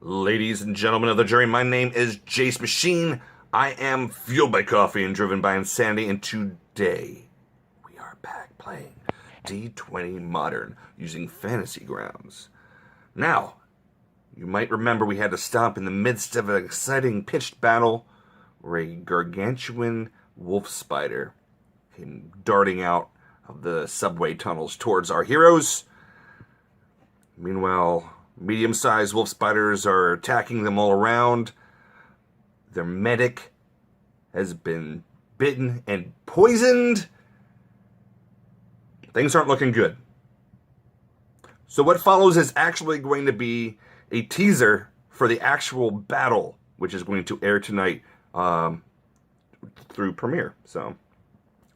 Ladies and gentlemen of the jury, my name is Jacemachine. I am fueled by coffee and driven by insanity, and today we are back playing D20 Modern using fantasy grounds. Now, you might remember we had to stop in the midst of an exciting pitched battle where a gargantuan wolf spider came darting out of the subway tunnels towards our heroes. Meanwhile, medium-sized wolf spiders are attacking them all around. Their medic has been bitten and poisoned. Things aren't looking good. So what follows is actually going to be a teaser for the actual battle, which is going to air tonight through Premiere. So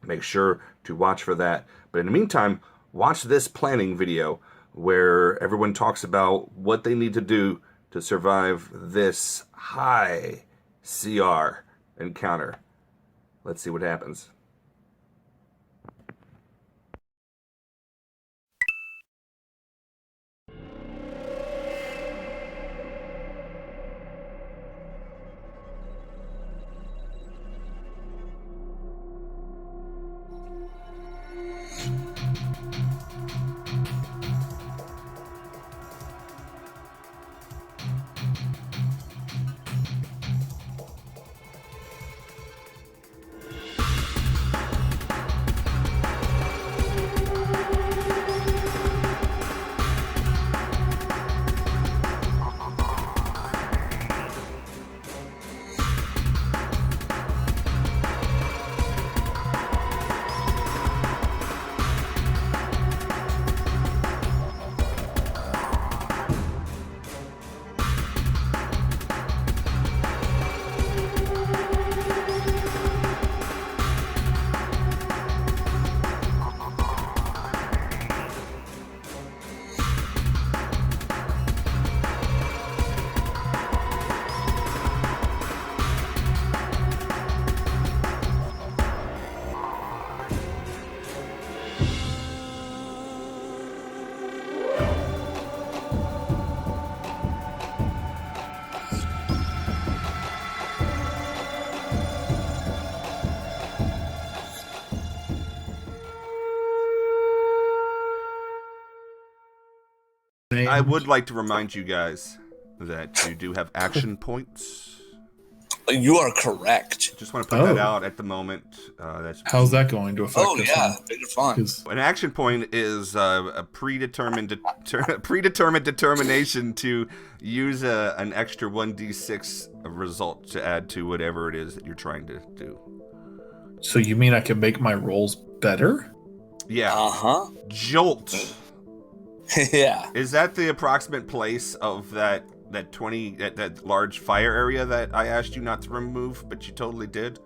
make sure to watch for that. But in the meantime, watch this planning video where everyone talks about what they need to do to survive this high CR encounter. Let's see what happens. I would like to remind you guys that you do have action points. You are correct. Just want to put that out at the moment. How's that going to affect us? Oh, yeah. Big fun. An action point is a predetermined determination to use an extra 1d6 result to add to whatever it is that you're trying to do. So you mean I can make my rolls better? Yeah. Uh-huh. Jolt. Yeah. Is that the approximate place of that large fire area that I asked you not to remove, but you totally did?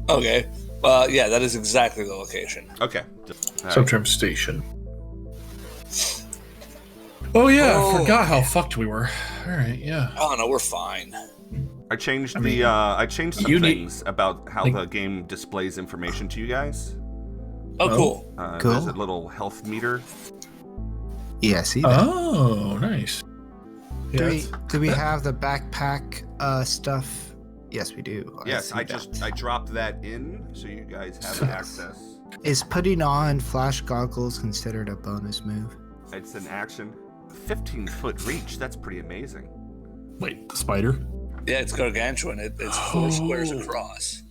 Okay. Yeah, that is exactly the location. Okay. Subtram Station. Oh yeah, I forgot how fucked we were. All right, yeah. Oh no, we're fine. I changed some things about how the game displays information to you guys. Oh, cool. Cool. There's a little health meter. Yeah, I see that. Oh, nice. Do we have the backpack stuff? Yes, we do. Yes, I dropped that in so you guys have access. Is putting on flash goggles considered a bonus move? It's an action. 15-foot reach. That's pretty amazing. Wait, the spider? Yeah, it's gargantuan. It's 4 squares across.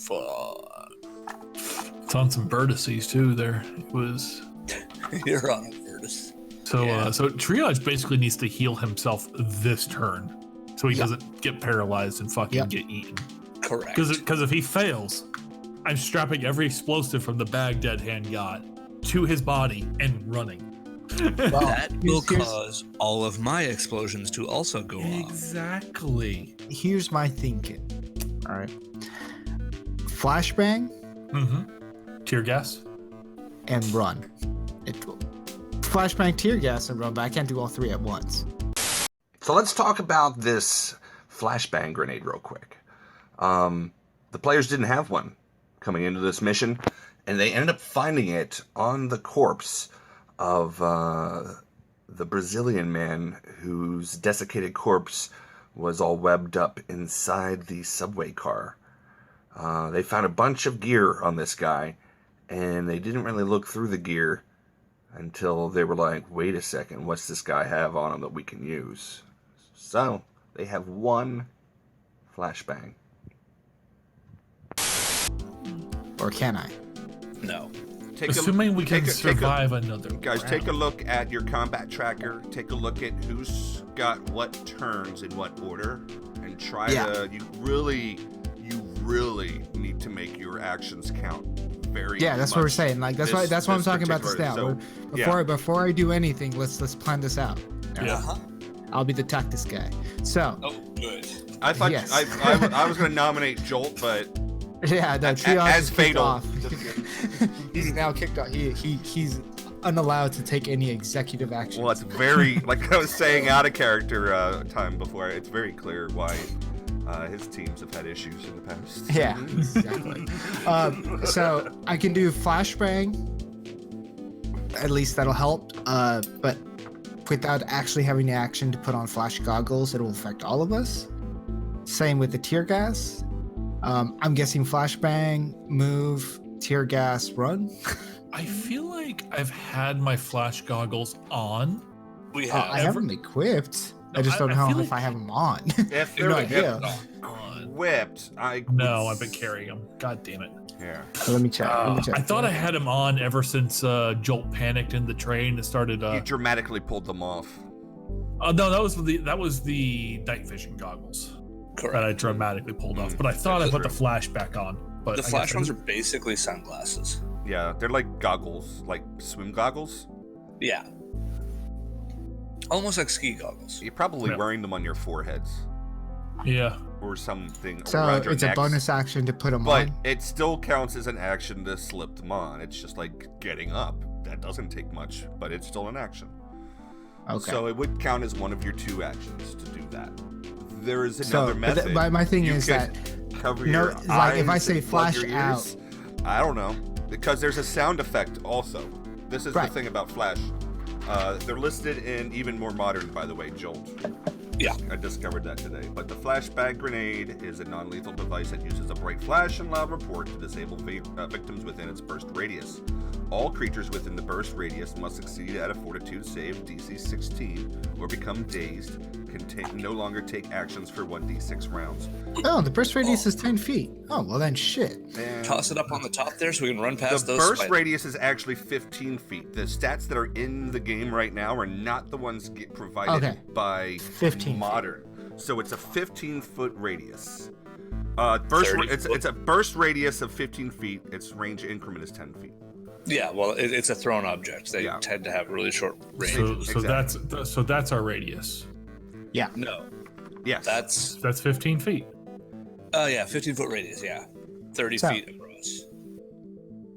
Fuck. It's on some vertices too. There it was. You're on a vertice. So, so Triage basically needs to heal himself this turn, so he doesn't get paralyzed and fucking get eaten. Correct. Because if he fails, I'm strapping every explosive from the bag Dead Hand got to his body and running. Well, that will cause all of my explosions to also go off. Exactly. Here's my thinking. All right. Flashbang. Tear gas. And run. Flashbang, tear gas, and run, but I can't do all three at once. So let's talk about this flashbang grenade real quick. The players didn't have one coming into this mission, and they ended up finding it on the corpse of the Brazilian man whose desiccated corpse was all webbed up inside the subway car. They found a bunch of gear on this guy, and they didn't really look through the gear until they were like, wait a second, what's this guy have on him that we can use? So, they have one flashbang. Or can I? No. Assuming we can survive another Guys, round. take a look at your combat tracker. Take a look at who's got what turns in what order, and try to. You really need to make your actions count. Yeah, that's what we're saying. Like that's why I'm talking about this now. So, before I do anything, let's plan this out. Yeah. Uh-huh. I'll be the tactics guy. So. Oh, good. I thought Yes. I was going to nominate Jolt, but Yeah, no, Triage as is kicked fatal. off. He's now kicked off. He's unallowed to take any executive action. well, it's very like I was saying out of character time before. It's very clear why his teams have had issues in the past. Yeah, exactly. So I can do flashbang. At least that'll help. But without actually having the action to put on flash goggles, it will affect all of us. Same with the tear gas. I'm guessing flashbang, move, tear gas, run. I feel like I've had my flash goggles on. We have. I have them equipped. No, I just don't I know feel if like- I have them on. If No they're idea. On. whipped, No, I've been carrying them. God damn it. Yeah. Let me check. I thought I had them on ever since Jolt panicked in the train and started. You dramatically pulled them off. No, that was the night vision goggles Correct. that I dramatically pulled off. But I thought I put the flash back on. But The I flash guess I ones are didn't. basically sunglasses. Yeah, they're like goggles, like swim goggles. Yeah. Almost like ski goggles. You're probably Yeah. wearing them on your foreheads Yeah. or something So around your it's a necks. bonus action to put them But on. it still counts as an action to slip them on. It's just like getting up. That doesn't take much, but it's still an action. Okay. So it would count as one of your two actions to do that. There is So, another but method. my thing You is could that cover no, your like, if I eyes say and plug flash your ears. I don't know, because there's a sound effect also. This is Right. the thing about Flash. They're listed in even more modern, by the way, Jolt. Yeah. I discovered that today. But the flashbang grenade is a non-lethal device that uses a bright flash and loud report to disable victims within its burst radius. All creatures within the burst radius must succeed at a fortitude save DC 16 or become dazed, can no longer take actions for 1d6 rounds. oh, the burst radius is 10 feet. Oh, well then shit. And Toss it up on the top there so we can run past the those. burst spiders. radius is actually 15 feet. The stats that are in the game right now are not the ones provided Okay. by 15 feet. Modern. So it's a 15-foot radius. 30 It's a burst radius of 15 feet. Its range increment is 10 feet. Yeah, well, it's a thrown object. They Yeah. tend to have really short range. So that's our radius. No, Yes. that's 15 feet. 15-foot radius. Yeah, 30 So- feet across.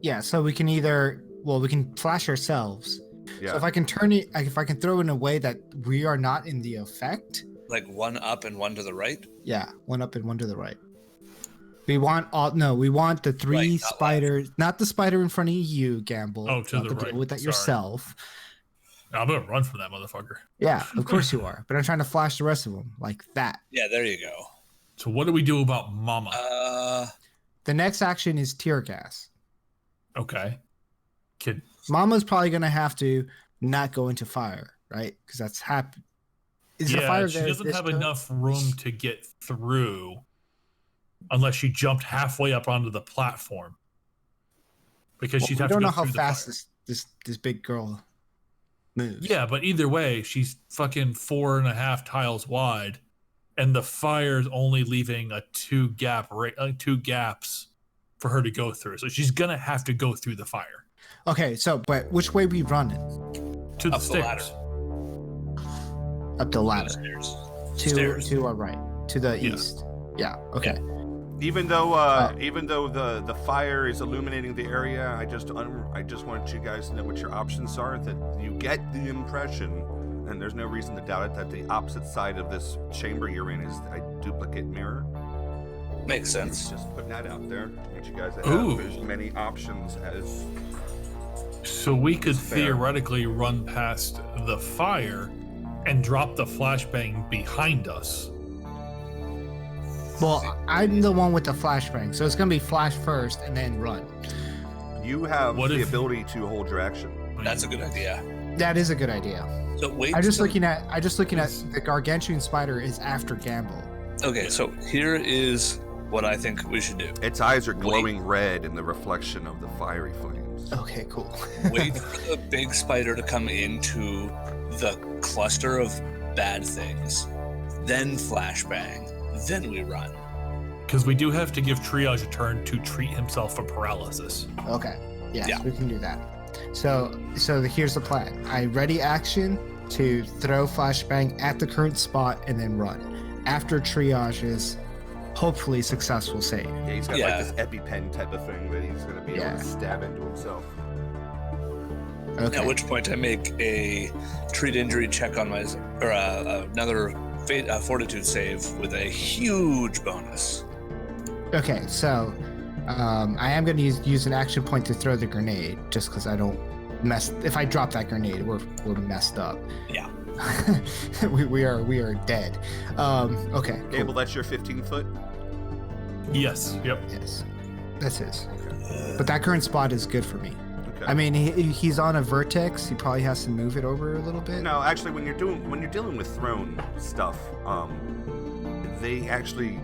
Yeah, so we can we can flash ourselves. yeah. So if I can turn it, if I can throw it in a way that we are not in the effect. Like one up and one to the right. Yeah, one up and one to the right. We want the three Right, not spiders, not the spider in front of you, Gamble. Oh, to You the have right. Deal with that Sorry. yourself. I'm gonna run from that motherfucker. Yeah, of course you are. But I'm trying to flash the rest of them like that. Yeah, there you go. So what do we do about Mama? The next action is tear gas. Okay. Kid. Mama's probably gonna have to not go into fire, right? Because that's happen. Is the Yeah, fire she there doesn't this have turn? enough room to get through unless she jumped halfway up onto the platform. Because Well, she'd we have to don't go know how through the fast fire. this big girl moves. Yeah, but either way, she's fucking 4.5 tiles wide, and the fire's only leaving two gaps for her to go through. So she's gonna have to go through the fire Okay, so but which way we run it? to the Up the ladder. stairs. Up the ladder. Stairs. To Stairs. to our right. To the Yeah. east. Yeah. Okay. Even though the fire is illuminating the area, I just want you guys to know what your options are. That you get the impression, and there's no reason to doubt it, that the opposite side of this chamber you're in is a duplicate mirror. Makes sense. Just putting that out there. I want you guys to Ooh. have as many options as So we could fair. theoretically run past the fire and drop the flashbang behind us. Well, I'm the one with the flashbang, so it's gonna be flash first and then run. You have What the if- ability to hold your action. That's a good idea. That is a good idea. So wait. I'm just looking at the gargantuan spider is after Gamble. Okay, so here is what I think we should do. Its eyes are glowing red in the reflection of the fiery flames. Okay, cool. Wait for the big spider to come into the cluster of bad things, then flashbang, then we run. Because we do have to give Triage a turn to treat himself for paralysis. Okay. Yes, Yeah. we can do that. So here's the plan. I ready action to throw flashbang at the current spot and then run. After triage's hopefully successful save. Yeah, he's got Yeah. like this EpiPen type of thing that he's going to be able Yeah. to stab into himself. Okay. At which point I make a treat injury check on my, or another fortitude save with a huge bonus. Okay, so I am going to use an action point to throw the grenade, just because I don't mess. If I drop that grenade, we're messed up. Yeah. we are dead. Okay. Cool. Gable, that's your 15-foot? Yes. Yep. Yes, that's his. But that current spot is good for me. Okay. I mean, he's on a vertex. He probably has to move it over a little bit. No, actually, when you're dealing with thrown stuff, they actually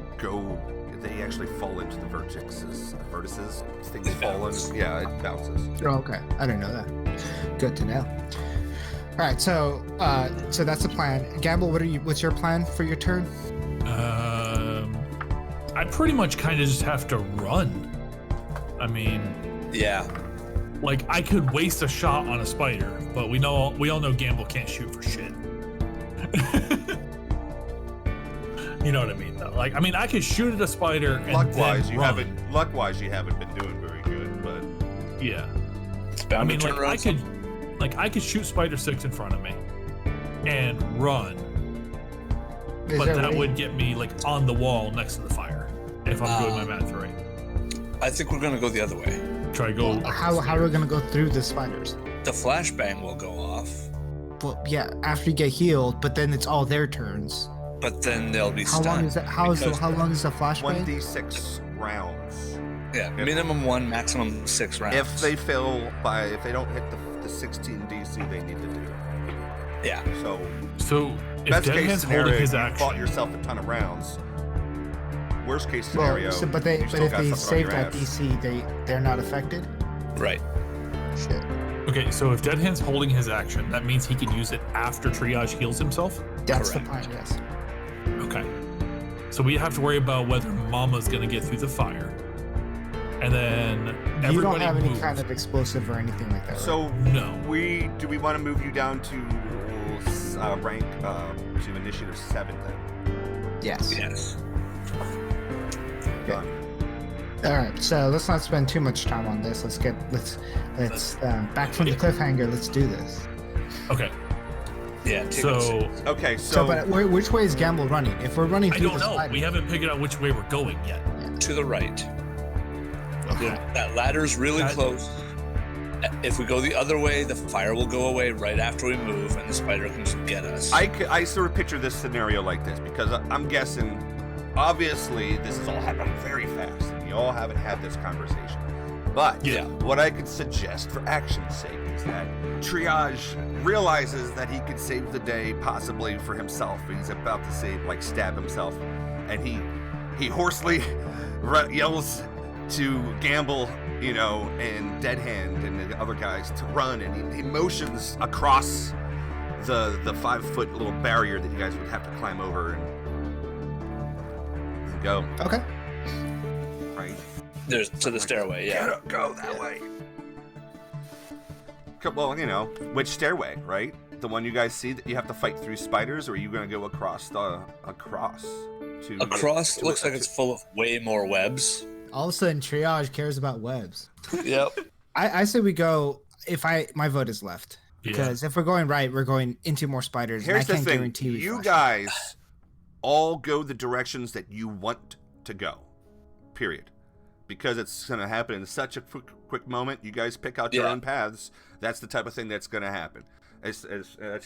fall into the vertices. Things fall in. Yeah, it bounces. Oh, okay. I didn't know that. Good to know. All right, so that's the plan. Gamble, what's your plan for your turn? I pretty much kind of just have to run. I mean, Yeah. like I could waste a shot on a spider, but we all know Gamble can't shoot for shit. You know what I mean, though. Like, I mean, I could shoot at a spider and Luck-wise, then you run. haven't been doing very good, but Yeah. It's I bound mean, to turn like around I could shoot Spider 6 in front of me and run, Is but there a that way- would get me like on the wall next to the fire if I'm doing my math right. I think we're gonna go the other way. Try to go. How are we gonna go through the spiders? The flashbang will go off, Well, yeah, after you get healed, but then it's all their turns. but then they'll be How stunned. long is that? How long is the flashbang? 1d6 rounds. Yeah, minimum 1, maximum 6 rounds. If they don't hit the 16 DC, they need to do. Yeah. So So if best Dead case Hand's scenario, holding his you fought action, yourself a ton of rounds. Worst case Well, scenario, but you if still got they something on save your that ass. DC, they're not affected. Right. Shit. okay, so if Dead Hand's holding his action, that means he can use it after Triage heals himself. That's Correct. the plan. Yes. Okay. So we have to worry about whether Mama's gonna get through the fire, and then You everybody don't have any moves. kind of explosive or anything like that. Right? So No. do we want to move you down to rank to initiative 7 then? yes. Yes. Done. All right. So let's not spend too much time on this. Let's back from the cliffhanger. Let's do this. Okay. Yeah. take So us. Okay, So, but which way is Gamble running? If we're running I through don't the know. spider, We haven't figured out which way we're going yet. To the right. Okay. That ladder's really That- close. If we go the other way, the fire will go away right after we move, and the spider can just get us. I sort of picture this scenario like this because I'm guessing, obviously, this is all happening very fast, and you all haven't had this conversation. But Yeah. what I could suggest for action's sake is that Triage realizes that he could save the day possibly for himself. He's about to stab himself, and he hoarsely yells to Gamble, and Dead Hand and the other guys to run, and he motions across the 5-foot little barrier that you guys would have to climb over and go. Okay. Right? There's to the stairway. Yeah. Go that way. Well, which stairway, right? The one you guys see that you have to fight through spiders, or are you going to go across to Across looks like it's full of way more webs. All of a sudden, Triage cares about webs. Yep. I say we go. My vote is left Yeah. because if we're going right, we're going into more spiders. Here's and I the can't thing: guarantee we you flash. guys all go the directions that you want to go. Period. because it's going to happen in such a quick moment, you guys pick out your own paths. That's the type of thing that's going to happen. That's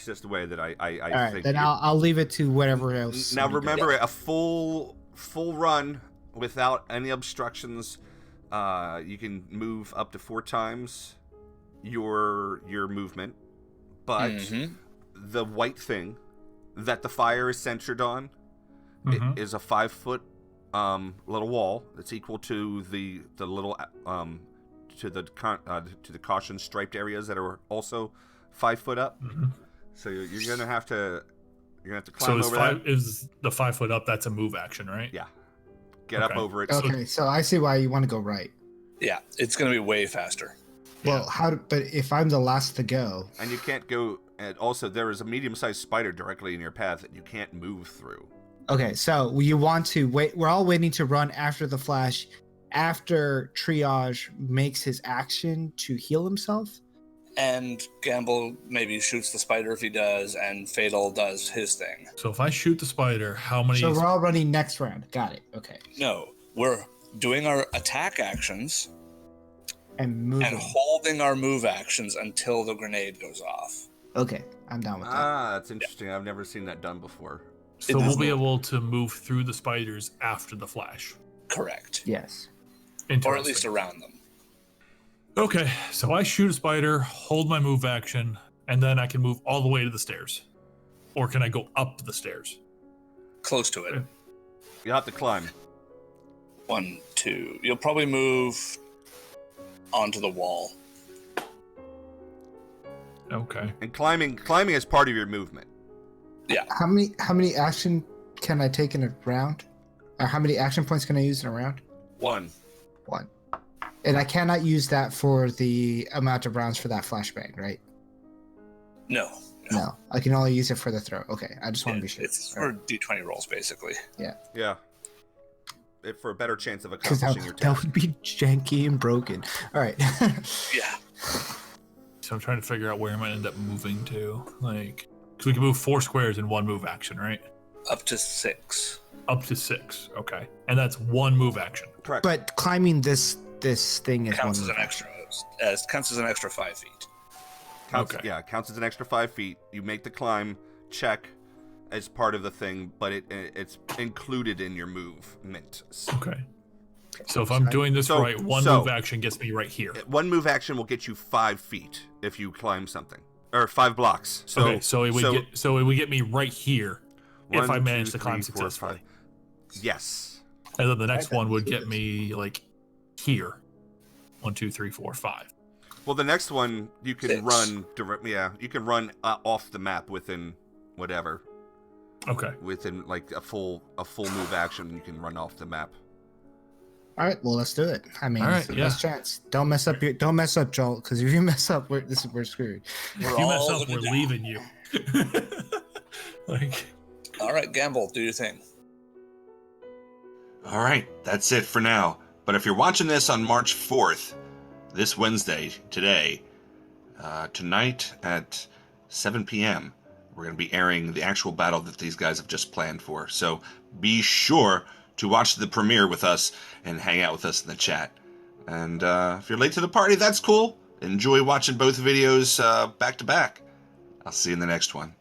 just the way that I All right, think. then I'll leave it to whatever else. Now remember, a full run without any obstructions. You can move up to 4 times your movement, but the white thing that the fire is centered on is a 5-foot little wall that's equal to the little to the caution striped areas that are also 5 foot up. So you're gonna have to climb over that. Is the 5 foot up? That's a move action, right? Yeah. Get up over it. Okay, so I see why you want to go right. Yeah, it's going to be way faster. Well, but if I'm the last to go, And you can't go. And also, there is a medium-sized spider directly in your path that you can't move through. okay, so you want to wait. We're all waiting to run after the Flash, after Triage makes his action to heal himself. And Gamble maybe shoots the spider if he does, and Fatal does his thing. So if I shoot the spider, how many? So we're all running next round. Got it. Okay. No, we're doing our attack actions And moving. and holding our move actions until the grenade goes off. Okay, I'm down with that. That's interesting. I've never seen that done before. So we'll be able to move through the spiders after the Flash. Correct. Yes. Or at least around them. Okay, so I shoot a spider, hold my move action, and then I can move all the way to the stairs. Or can I go up the stairs? Close to it. You'll have to climb. 1, 2. You'll probably move onto the wall. Okay. And climbing is part of your movement. Yeah. How many action can I take in a round? Or how many action points can I use in a round? 1. 1. And I cannot use that for the amount of rounds for that flashbang, right? No. No. I can only use it for the throw. Okay, I just want to be sure. It's for D20 rolls, basically. Yeah. For a better chance of Because accomplishing your that task. would be janky and broken. All right. Yeah. So I'm trying to figure out where I'm going to end up moving to. Like, because we can move 4 squares in 1 move action, right? Up to 6. Up to 6. Okay. And that's 1 move action. Correct. But climbing this thing is Counts one as an move. extra. Counts as an extra 5 feet. Counts, yeah, counts as an extra 5 feet. You make the climb check as part of the thing, but it's included in your movement. Okay. So if I'm doing this right, one move action gets me right here. 1 move action will get you 5 feet if you climb something, or 5 blocks. So okay, so it would get me right here if I manage to climb 4, successfully. 5. Yes. And then the next one would get me like here. 1, 2, 3, 4, 5. Well, the next one you can 6. run directly. Yeah, you can run off the map within whatever. Okay. Within like a full move action, you can run off the map. All right, well, let's do it. I mean, All right, it's the best chance. Don't mess up, Joel, because if you mess up, we're screwed. If you mess up, we're leaving you. All right, Gamble, do your thing. All right, that's it for now. But if you're watching this on March 4th, this Wednesday, today, tonight at 7 p.m., we're going to be airing the actual battle that these guys have just planned for. So be sure to watch the premiere with us and hang out with us in the chat. And if you're late to the party, that's cool. Enjoy watching both videos back to back. I'll see you in the next one.